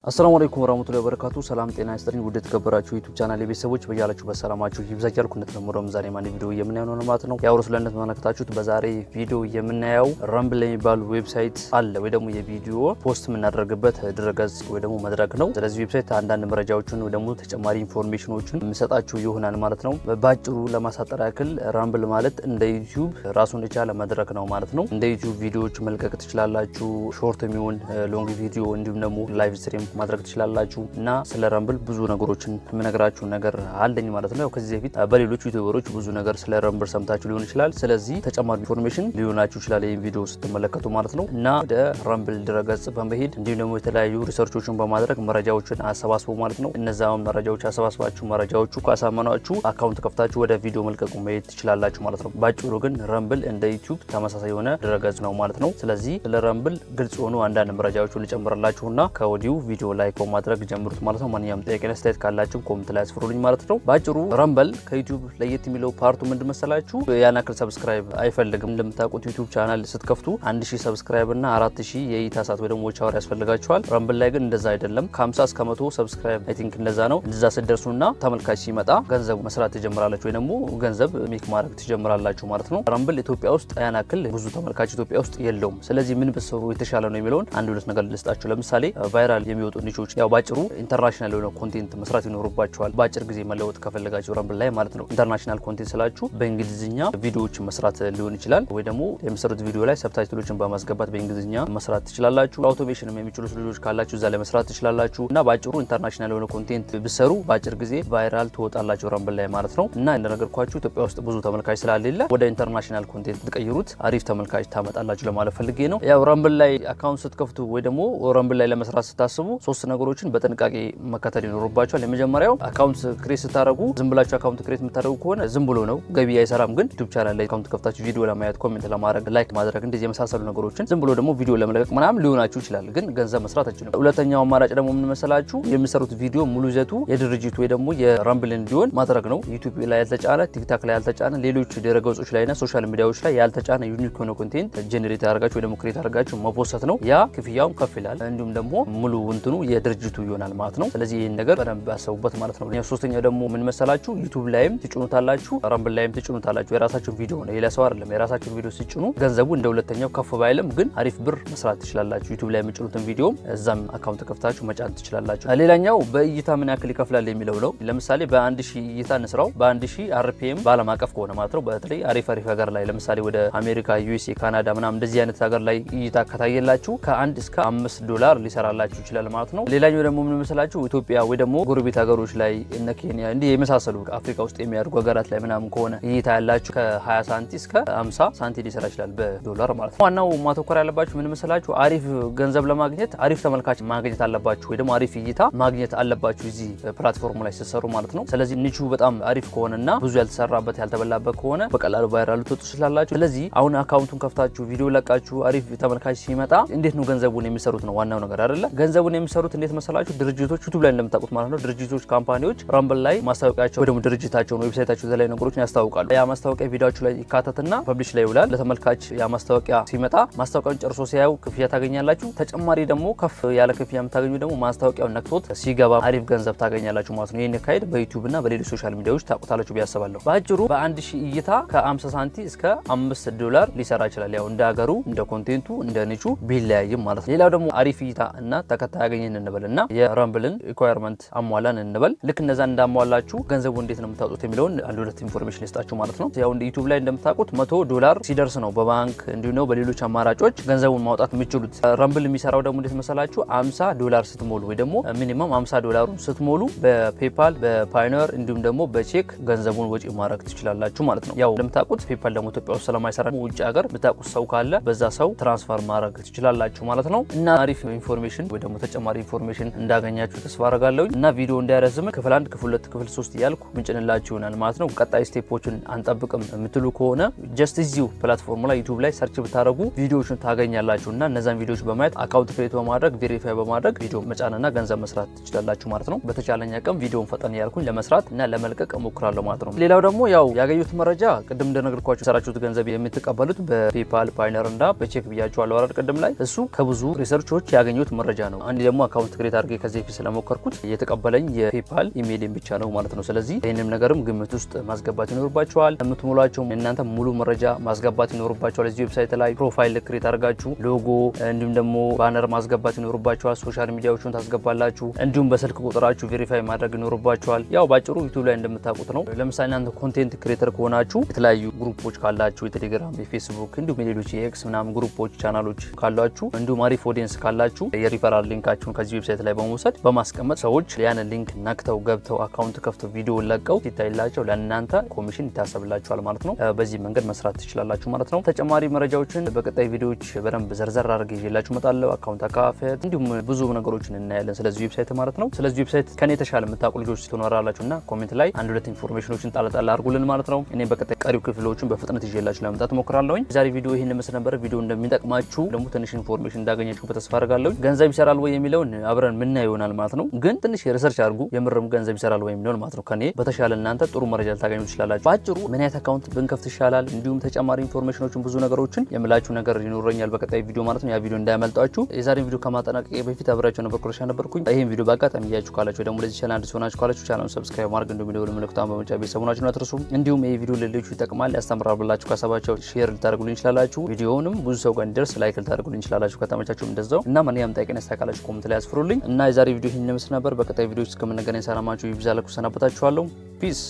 አሰላሙ አለይኩም ወራህመቱላሂ ወበረካቱ። ሰላም ጤና ይስጥልኝ። ውድ ተከበራችሁ ዩቲዩብ ቻናል ቤተሰቦች በያላችሁ በሰላማችሁ ይብዛ እያልኩ እንደተለመደው ዛሬ ማን ቪዲዮ የምናየው ነው ማለት ነው። ያው ስለነት መመለከታችሁት በዛሬ ቪዲዮ የምናየው ረምብል የሚባል ዌብሳይት አለ ወይ ደግሞ የቪዲዮ ፖስት የምናደርግበት ድረገጽ ወይ ደግሞ መድረክ ነው። ስለዚህ ዌብሳይት አንዳንድ መረጃዎችን ወይ ደግሞ ተጨማሪ ኢንፎርሜሽኖችን የምሰጣችሁ ይሆናል ማለት ነው። ባጭሩ ለማሳጠር ያክል ረምብል ማለት እንደ ዩቲዩብ ራሱን የቻለ መድረክ ነው ማለት ነው። እንደ ዩቲዩብ ቪዲዮዎች መልቀቅ ትችላላችሁ። ሾርት የሚሆን ሎንግ ቪዲዮ እንዲሁም ደግሞ ላይቭ ስትሪም ማድረግ ትችላላችሁ እና ስለ ረምብል ብዙ ነገሮችን የምነግራችሁ ነገር አለኝ ማለት ነው። ከዚህ በፊት በሌሎች ዩቲዩበሮች ብዙ ነገር ስለ ረምብል ሰምታችሁ ሊሆን ይችላል። ስለዚህ ተጨማሪ ኢንፎርሜሽን ሊሆናችሁ ይችላል ይሄን ቪዲዮ ስትመለከቱ ማለት ነው እና ወደ ረምብል ድረገጽ በመሄድ እንዲሁም ደግሞ የተለያዩ ሪሰርቾችን በማድረግ መረጃዎችን አሰባስቡ ማለት ነው። እነዛውን መረጃዎች አሰባስባችሁ መረጃዎቹ ካሳመናችሁ አካውንት ከፍታችሁ ወደ ቪዲዮ መልቀቁ መሄድ ትችላላችሁ ማለት ነው። ባጭሩ ግን ረምብል እንደ ዩቲዩብ ተመሳሳይ የሆነ ድረገጽ ነው ማለት ነው። ስለዚህ ስለ ረምብል ግልጽ ሆኑ አንዳንድ መረጃዎችን ልጨምርላችሁና ከወዲሁ ቪዲዮ ላይክ በማድረግ ጀምሩት ማለት ነው። ማንኛውም ጥያቄና አስተያየት ካላችሁ ኮሜንት ላይ አስፍሩልኝ ማለት ነው። ባጭሩ ረምብል ከዩቲዩብ ለየት የሚለው ፓርቱ ምንድን መሰላችሁ? ያን ያክል ሰብስክራይብ አይፈልግም። እንደምታውቁት ዩቲዩብ ቻናል ስትከፍቱ 1000 ሰብስክራይብ እና 4000 የእይታ ሰዓት ወይ ደግሞ ዎች አወር ያስፈልጋችኋል። ረምብል ላይ ግን እንደዛ አይደለም። ከ50 እስከ 100 ሰብስክራይብ አይ ቲንክ እንደዛ ነው። እንደዛ ስትደርሱና ተመልካች ሲመጣ ገንዘብ መስራት ትጀምራላችሁ ወይ ደግሞ ገንዘብ ሜክ ማድረግ ትጀምራላችሁ ማለት ነው። ረምብል ኢትዮጵያ ውስጥ ያን ያክል ብዙ ተመልካች ኢትዮጵያ ውስጥ የለውም። ስለዚህ ምን ብትሰሩ የተሻለ ነው የሚለውን አንድ ሁለት ነገር ልስጣችሁ። ለምሳሌ ቫይራል የሚወጡ ኒሾች ያው ባጭሩ ኢንተርናሽናል የሆነ ኮንቴንት መስራት ይኖርባችኋል። ባጭር ጊዜ መለወጥ ከፈለጋችሁ ረምብል ላይ ማለት ነው። ኢንተርናሽናል ኮንቴንት ስላችሁ በእንግሊዝኛ ቪዲዮዎችን መስራት ሊሆን ይችላል ወይ ደግሞ የምሰሩት ቪዲዮ ላይ ሰብታይትሎችን በማስገባት በእንግሊዝኛ መስራት ትችላላችሁ። አውቶሜሽንም የሚችሉት ልጆች ካላችሁ እዛ ላይ መስራት ትችላላችሁ እና ባጭሩ ኢንተርናሽናል የሆነ ኮንቴንት ብሰሩ ባጭር ጊዜ ቫይራል ትወጣላችሁ ረምብል ላይ ማለት ነው። እና እንደነገርኳችሁ ኢትዮጵያ ውስጥ ብዙ ተመልካች ስላሌለ ወደ ኢንተርናሽናል ኮንቴንት ትቀይሩት አሪፍ ተመልካች ታመጣላችሁ ለማለት ፈልጌ ነው። ያው ረምብል ላይ አካውንት ስትከፍቱ ወይ ደግሞ ረምብል ላይ ለመስራት ስታስቡ ሶስት ነገሮችን በጥንቃቄ መከተል ይኖርባችኋል። የመጀመሪያው አካውንት ክሬት ስታደርጉ ዝም ብላችሁ አካውንት ክሬት የምታደርጉ ከሆነ ዝም ብሎ ነው ገቢ አይሰራም። ግን ዩቲዩብ ቻናል ላይ አካውንት ከፍታችሁ ቪዲዮ ለማየት ኮሜንት ለማድረግ ላይክ ማድረግ እንደዚህ የመሳሰሉ ነገሮችን ዝም ብሎ ደግሞ ቪዲዮ ለመለቀቅ ምናምን ሊሆናችሁ ይችላል። ግን ገንዘብ መስራት አትችሉም። ሁለተኛው አማራጭ ደግሞ ምን መሰላችሁ? የምሰሩት ቪዲዮ ሙሉ ይዘቱ የድርጅቱ ወይ ደግሞ የረምብል እንዲሆን ማድረግ ነው። ዩቲዩብ ላይ ያልተጫነ፣ ቲክታክ ላይ ያልተጫነ፣ ሌሎች ድረገጾች ላይና ሶሻል ሚዲያዎች ላይ ያልተጫነ ዩኒክ የሆነ ኮንቴንት ጄኔሬት ያደርጋችሁ ወይ ደግሞ ክሬት አድርጋችሁ መፖስት ነው። ያ ክፍያውን ከፍ ይላል። እንዲሁም ደግሞ ሙሉ እንትኑ የድርጅቱ ይሆናል ማለት ነው። ስለዚህ ይሄን ነገር በደንብ ያሰቡበት ማለት ነው። ሶስተኛው ደግሞ ምን መሰላችሁ? ዩቲዩብ ላይም ትጭኑታላችሁ፣ ረምብል ላይም ትጭኑታላችሁ። የራሳችሁን ቪዲዮ ነው የሌላ ሰው አይደለም። የራሳችሁን ቪዲዮ ሲጭኑ ገንዘቡ እንደ ሁለተኛው ከፍ ባይልም ግን አሪፍ ብር መስራት ትችላላችሁ። ዩቲዩብ ላይ የምጭኑትን ቪዲዮ እዛም አካውንት ከፍታችሁ መጫን ትችላላችሁ። ሌላኛው በእይታ ምን ያክል ይከፍላል የሚለው ነው። ለምሳሌ በ1000 እይታ እንስራው በ1000 አርፒኤም በአለም አቀፍ ከሆነ ማለት ነው። በተለይ አሪፍ ሀገር ላይ ለምሳሌ ወደ አሜሪካ፣ ዩኤስኤ፣ ካናዳ ምናምን እንደዚህ አይነት ሀገር ላይ እይታ ከታየላችሁ ከ1 እስከ $5 ሊሰራላችሁ ይችላል ማለት ነው። ሌላኛው ደግሞ ምን መሰላችሁ? ኢትዮጵያ ወይ ደግሞ ጎረቤት ሀገሮች ላይ እነ ኬንያ እንዲህ የመሳሰሉ አፍሪካ ውስጥ የሚያድጉ ሀገራት ላይ ምናምን ከሆነ እይታ ያላችሁ ከ20 ሳንቲ እስከ 50 ሳንቲ ሊሰራ ይችላል በዶላር ማለት ነው። ዋናው ማተኮር ያለባችሁ ምን መሰላችሁ? አሪፍ ገንዘብ ለማግኘት አሪፍ ተመልካች ማግኘት አለባችሁ ወይ ደግሞ አሪፍ እይታ ማግኘት አለባችሁ እዚህ ፕላትፎርም ላይ ስትሰሩ ማለት ነው። ስለዚህ ኒቹ በጣም አሪፍ ከሆነና ብዙ ያልተሰራበት ያልተበላበት ከሆነ በቀላሉ ቫይራል ልትወጡ ትችላላችሁ። ስለዚህ አሁን አካውንቱን ከፍታችሁ ቪዲዮ ለቃችሁ አሪፍ ተመልካች ሲመጣ እንዴት ነው ገንዘቡን የሚሰሩት ነው ዋናው ነገር አይደለ? ገንዘቡን የሚሰሩት እንዴት መሰላችሁ? ድርጅቶች ዩቲዩብ ላይ እንደምታውቁት ማለት ነው ድርጅቶች ካምፓኒዎች ረምብል ላይ ማስታወቂያቸው ወይ ደግሞ ድርጅታቸውን ዌብሳይታቸው ላይ ነገሮችን ያስታውቃሉ። ያ ማስታወቂያ ቪዲዮአችሁ ላይ ይካተትና ፐብሊሽ ላይ ይውላል። ለተመልካች ያ ማስታወቂያ ሲመጣ ማስታወቂያውን ጨርሶ ሲያዩ ክፍያ ታገኛላችሁ። ተጨማሪ ደግሞ ከፍ ያለ ክፍያ የምታገኙ ደግሞ ማስታወቂያውን ነክቶት ሲገባ አሪፍ ገንዘብ ታገኛላችሁ ማለት ነው። ይሄን ካይድ በዩቲዩብ እና በሌሎች ሶሻል ሚዲያዎች ታውቁታላችሁ ብያስባለሁ። በአጭሩ በ1000 እይታ ከ50 ሳንቲ እስከ $5 ሊሰራ ይችላል። ያው እንደ ሀገሩ እንደ ኮንቴንቱ እንደ ኒቹ ቢለያይም ማለት ነው። ሌላው ደግሞ አሪፍ እይታ እና ተከታይ ያገኘን እንበልና የረምብልን ሪኳየርመንት አሟላን እንበል። ልክ እነዛ እንዳሟላችሁ ገንዘቡ እንዴት ነው የምታወጡት የሚለውን አንድ ሁለት ኢንፎርሜሽን ልስጣችሁ ማለት ነው። ያው እንደ ዩቲዩብ ላይ እንደምታውቁት $100 ሲደርስ ነው በባንክ እንዲሁ ነው በሌሎች አማራጮች ገንዘቡን ማውጣት የምትችሉት። ረምብል የሚሰራው ደግሞ እንዴት መሰላችሁ? $50 ስትሞሉ ወይ ደግሞ ሚኒመም $50 ስትሞሉ በፔፓል በፓዮኒር እንዲሁም ደግሞ በቼክ ገንዘቡን ወጪ ማድረግ ትችላላችሁ ማለት ነው። ያው እንደምታውቁት ፔፓል ደግሞ ኢትዮጵያ ውስጥ ስለማይሰራ ውጭ ሀገር የምታውቁት ሰው ካለ በዛ ሰው ትራንስፈር ማድረግ ትችላላችሁ ማለት ነው። እና አሪፍ ኢንፎርሜሽን ወይ ደግሞ ተጨማሪ ኢንፎርሜሽን እንዳገኛችሁ ተስፋ አደርጋለሁ እና ቪዲዮ እንዳይረዝም ክፍል 1 ክፍል 2 ክፍል 3 እያልኩ ምንጭንላችሁ ይሆናል ማለት ነው። ቀጣይ ስቴፖችን አንጠብቅም የምትሉ ከሆነ ጀስት እዚሁ ፕላትፎርም ላይ ዩቲዩብ ላይ ሰርች ብታደርጉ ቪዲዮዎችን ታገኛላችሁ እና እነዛን ቪዲዮዎች በማየት አካውንት ክሬት በማድረግ ቬሪፋይ በማድረግ ቪዲዮ መጫንና ገንዘብ መስራት ትችላላችሁ ማለት ነው። በተቻለኝ አቅም ቪዲዮን ፈጠን ያልኩኝ ለመስራት እና ለመልቀቅ እሞክራለሁ ማለት ነው። ሌላው ደግሞ ያው ያገኙት መረጃ ቅድም እንደነገርኳችሁ ሰራችሁት ገንዘብ የምትቀበሉት በፔፓል ፓዮኒር እና በቼክ ብያችኋለሁ አይደል ቅድም ላይ እሱ ከብዙ ሪሰርቾች ያገኙት መረጃ ነው። አንድ ደግሞ አካውንት ክሬት አድርጌ ከዚህ በፊት ስለሞከርኩት የተቀበለኝ የፔፓል ኢሜይልን ብቻ ነው ማለት ነው። ስለዚህ ይሄንም ነገርም ግምት ውስጥ ማስገባት ይኖርባችኋል። የምትሞሏቸው እናንተ ሙሉ መረጃ ማስገባት ይኖርባችኋል። እዚህ ዌብሳይት ላይ ፕሮፋይል ክሬት አድርጋችሁ ሎጎ እንዲሁም ደግሞ ባነር ማስገባት ይኖርባችኋል። ሶሻል ሚዲያዎችን ታስገባላችሁ። እንዲሁም በስልክ ቁጥራችሁ ቬሪፋይ ማድረግ ይኖርባችኋል። ያው ባጭሩ ዩቲዩብ ላይ እንደምታውቁት ነው። ለምሳሌ እናንተ ኮንቴንት ክሬተር ከሆናችሁ የተለያዩ ግሩፖች ካላችሁ የቴሌግራም፣ የፌስቡክ እንዲሁም የሌሎች የኤክስ ምናምን ግሩፖች ቻናሎች ካላችሁ እንዲሁም አሪፍ ኦዲየንስ ካላችሁ የሪፈራል ሊንካችሁን ከዚህ ዌብሳይት ላይ በመውሰድ በማስቀመጥ ሰዎች ያንን ሊንክ ነክተው ገብተው አካውንት ከፍተው ቪዲዮ ለቀው ሲታይላቸው ለእናንተ ኮሚሽን ይታሰብላችኋል ማለት ነው። በዚህ መንገድ መስራት ትችላላችሁ ማለት ነው። ተጨማሪ መረጃዎችን በቀጣይ ቪዲዮዎች በደንብ ዘርዘር አድርጌ ይዤላችሁ እመጣለሁ። አካውንት አከፋፈት እንዲሁም ብዙ ነገሮችን እናያለን ስለዚህ ዌብሳይት ማለት ነው። ስለዚህ ዌብሳይት ከኔ የተሻለ የምታውቁ ልጆች ትኖራላችሁና ኮሜንት ላይ አንድ ሁለት ኢንፎርሜሽኖችን ጣልጣል አድርጉልን ማለት ነው። እኔ በቀጣይ ቀሪው ክፍሎችን በፍጥነት ይዤላችሁ ለመምጣት ሞክራለሁኝ። ዛሬ ቪዲዮ ይሄን መስል ነበር። ቪዲዮ እንደሚጠቅማችሁ ደግሞ ትንሽ ኢንፎርሜሽን እንዳገኛችሁ በተስፋ አደርጋለሁ። ገንዘብ ይሰራል ወይ የሚለውን አብረን ምናየው ይሆናል ማለት ነው። ግን ትንሽ ሪሰርች አድርጉ የምርም ገንዘብ ይሰራል ወይ የሚለውን ማለት ነው። ከኔ በተሻለ እናንተ ጥሩ መረጃ ልታገኙ ትችላላችሁ። ባጭሩ ምን አይነት አካውንት ብንከፍት ይሻላል፣ እንዲሁም ተጨማሪ ኢንፎርሜሽኖችን ብዙ ነገሮችን የምላችሁ ነገር ይኖረኛል በቀጣይ ቪዲዮ ማለት ነው። ያ ቪዲዮ እንዳያመልጣችሁ። የዛሬን ቪዲዮ ከማጠናቀቄ በፊት አብራችሁ ነበር ኮርሻ ነበርኩኝ። ይሄን ቪዲዮ ባጋጣሚ ያያችሁ ካላችሁ ደግሞ ለዚህ ቻናል አዲስ ሆናችሁ ካላችሁ ቻናሉን ሰብስክራይብ ማድረግ እንዲሁም ደወል ምልክቱን በመጫን ቤተሰቡናችሁ አትርሱ። እንዲሁም ይሄ ቪዲዮ ለሌሎች ይጠቅማል ያስተምራል ብላችሁ ካሰባችሁ ሼር ልታደርጉልኝ ይችላላችሁ። ቪዲዮውንም ብዙ ሰው ጋር እንዲደርስ ላይክ ልታደርጉልኝ ይችላላችሁ ከተመቻችሁም እንደዛው እና ማንኛውም ጥያቄ ነስታካላችሁ ኮሜንት ላይ አስፍሩልኝ እና የዛሬ ቪዲዮ ይሄን ይመስል ነበር። በቀጣይ ቪዲዮ እስከምንገናኝ ሰላማችሁ ይብዛላችሁ። ሰናበታችኋለሁ። ፒስ